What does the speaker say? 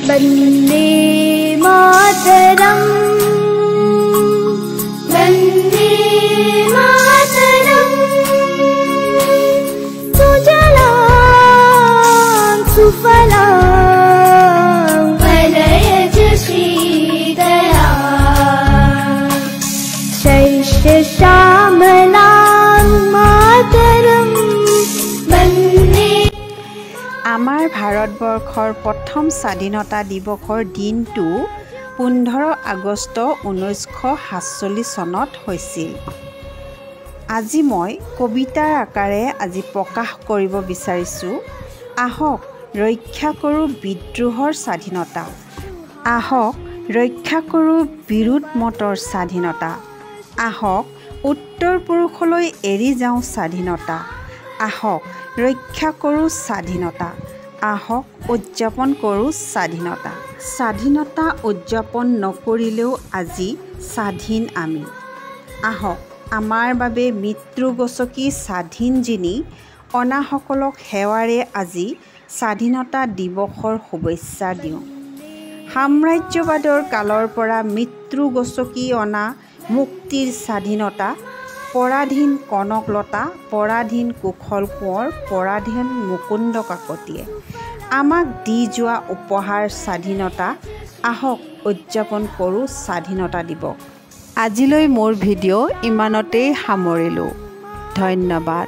वन्दे मातरम् वन्दे मातरम् सुजलां सुफलां मलयज श्रीधरां शैश्यश्यामलां मातरम् वन्दे। আমাৰ ভাৰতবৰ্ষৰ প্ৰথম স্বাধীনতা দিৱসৰ দিনটো 15 আগষ্ট 1947 চনত হৈছিল। আজি মই কবিতাৰ আকাৰে আজি প্ৰকাশ কৰিব বিচাৰিছোঁ। আহক ৰক্ষা কৰোঁ বিদ্ৰোহৰ স্বাধীনতা, আহক ৰক্ষা কৰোঁ বিৰোধ মতৰ স্বাধীনতা, আহক উত্তৰ পুৰুষলৈ এৰি যাওঁ স্বাধীনতা, আহক ৰক্ষা কৰোঁ স্বাধীনতা, আহক উদযাপন কৰোঁ স্বাধীনতা। স্বাধীনতা উদযাপন নকৰিলেও আজি স্বাধীন আমি। আহক আমাৰ বাবে মৃত্যু গছকি স্বাধীন যিনি অনাসকলক সেৱাৰে আজি স্বাধীনতা দিৱসৰ শুভেচ্ছা দিওঁ। সাম্ৰাজ্যবাদৰ কালৰ পৰা মৃত্যু গছকি অনা মুক্তিৰ স্বাধীনতা, পৰাধীন কনকলতা, পৰাধীন কুশল কোঁৱৰ, পৰাধীন মুকুন্দ কাকতিয়ে আমাক দি যোৱা উপহাৰ স্বাধীনতা। আহক উদযাপন কৰোঁ স্বাধীনতা দিৱস। আজিলৈ মোৰ ভিডিঅ' ইমানতেই সামৰিলোঁ। ধন্যবাদ।